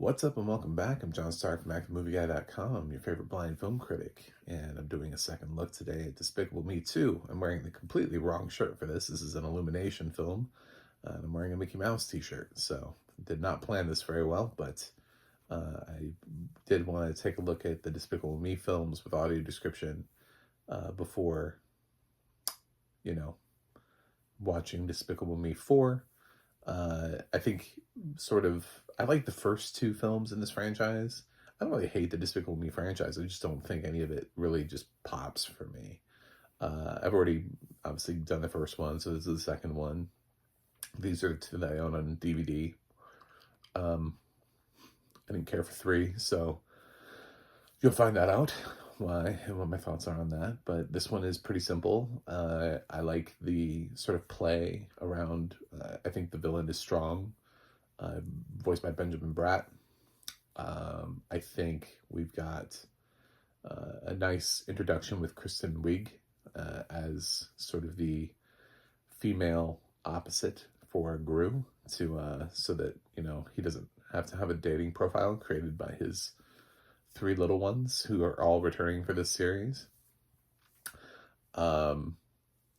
What's up and welcome back. I'm John Stark from ActiveMovieGuy.com, your favorite blind film critic, and I'm doing a second look today at Despicable Me 2. I'm wearing the completely wrong shirt for this. This is an Illumination film, and I'm wearing a Mickey Mouse t-shirt, so did not plan this very well, but I did want to take a look at the Despicable Me films with audio description before, watching Despicable Me 4. I think I like the first two films in this franchise. I don't really hate the Despicable Me franchise. I just don't think any of it really just pops for me. I've already obviously done the first one, so this is the second one. These are two that I own on DVD. I didn't care for 3, so you'll find that out why and what my thoughts are on that. But this one is pretty simple. I like the sort of play around. I think the villain is strong, voiced by Benjamin Bratt. I think we've got a nice introduction with Kristin Wiig as sort of the female opposite for Gru, so that he doesn't have to have a dating profile created by his 3 little ones who are all returning for this series.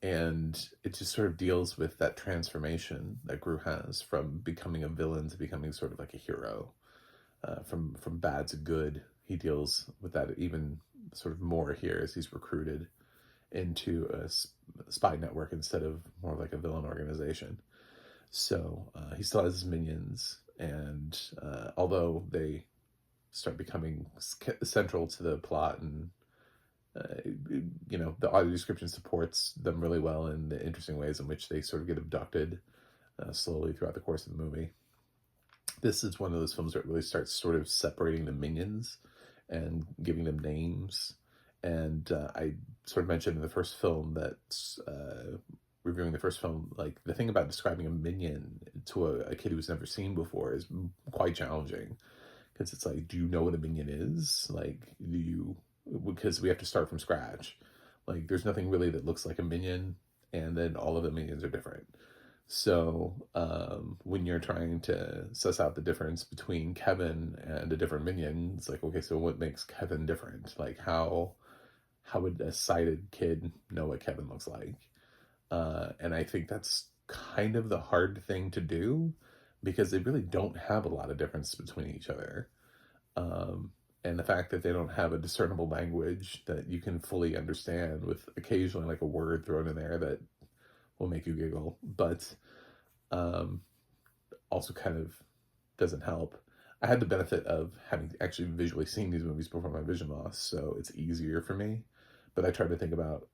And it just sort of deals with that transformation that Gru has from becoming a villain to becoming sort of like a hero, from bad to good. He deals with that even sort of more here as he's recruited into a spy network instead of more like a villain organization. So he still has his minions, and although they start becoming central to the plot, and the audio description supports them really well in the interesting ways in which they sort of get abducted slowly throughout the course of the movie. This is one of those films that really starts sort of separating the minions and giving them names. And I sort of mentioned in the first film that reviewing the first film, like the thing about describing a minion to a kid who's never seen before is quite challenging. Because it's like, do you know what a minion is? Like, because we have to start from scratch. Like, there's nothing really that looks like a minion, and then all of the minions are different. So when you're trying to suss out the difference between Kevin and a different minion, it's like, okay, so what makes Kevin different? Like, how would a sighted kid know what Kevin looks like? And I think that's kind of the hard thing to do, because they really don't have a lot of difference between each other. And the fact that they don't have a discernible language that you can fully understand, with occasionally like a word thrown in there that will make you giggle, but also kind of doesn't help. I had the benefit of having actually visually seen these movies before my vision loss, so it's easier for me. But I try to think about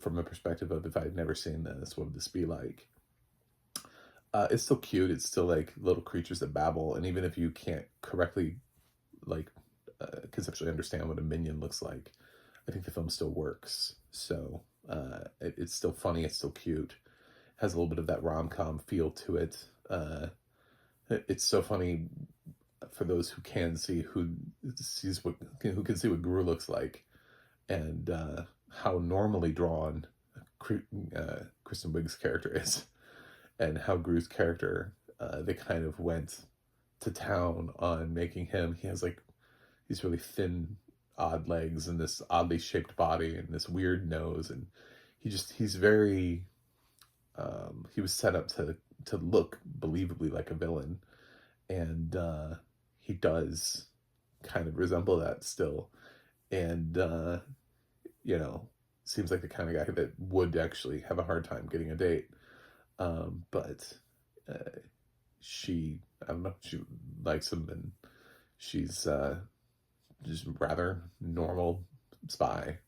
from the perspective of, if I had never seen this, what would this be like? It's still cute. It's still like little creatures that babble. And even if you can't correctly conceptually understand what a minion looks like, I think the film still works. So it's still funny. It's still cute. It has a little bit of that rom-com feel to it. It's so funny for those who can see, who can see what Gru looks like, and how normally drawn Kristen Wiig's character is. And how Gru's character, they kind of went to town on making him. He has like these really thin, odd legs and this oddly shaped body and this weird nose, and he's very. He was set up to look believably like a villain, and he does kind of resemble that still, and seems like the kind of guy that would actually have a hard time getting a date. But she likes him, and she's just rather normal spy,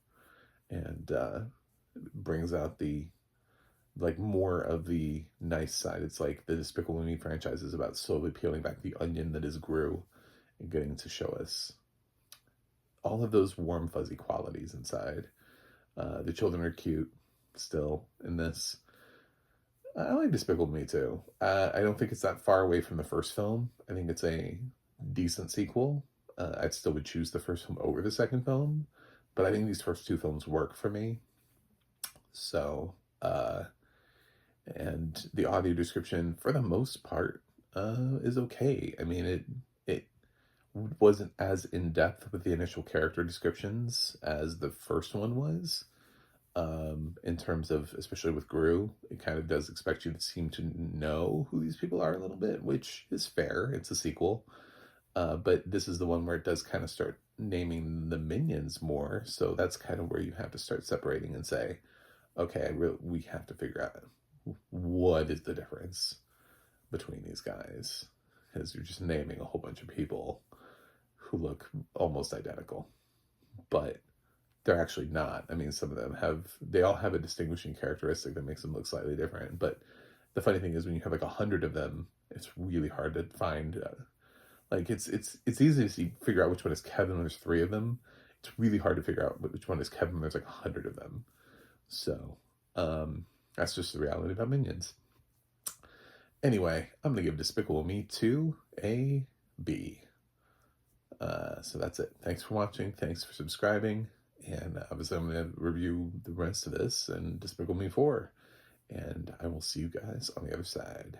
and brings out the more of the nice side. It's like the Despicable Me franchise is about slowly peeling back the onion that is Gru, and getting to show us all of those warm fuzzy qualities inside. The children are cute still in this. I like Despicable Me too. I don't think it's that far away from the first film. I think it's a decent sequel. I still would choose the first film over the second film, but I think these first 2 films work for me. So, and the audio description, for the most part, is okay. I mean, it wasn't as in-depth with the initial character descriptions as the first one was. In terms of, especially with Gru, it kind of does expect you to seem to know who these people are a little bit, which is fair. It's a sequel. But this is the one where it does kind of start naming the minions more. So that's kind of where you have to start separating and say, okay, we have to figure out what is the difference between these guys. Because you're just naming a whole bunch of people who look almost identical. But they're actually not. I mean, some of them they all have a distinguishing characteristic that makes them look slightly different. But the funny thing is, when you have like 100 of them, it's really hard to find. Like it's easy to figure out which one is Kevin when there's 3 of them. It's really hard to figure out which one is Kevin when there's like 100 of them. So that's just the reality about minions. Anyway, I'm gonna give Despicable Me 2 a B. So that's it. Thanks for watching. Thanks for subscribing. And obviously I'm going to review the rest of this and Despicable Me 4. And I will see you guys on the other side.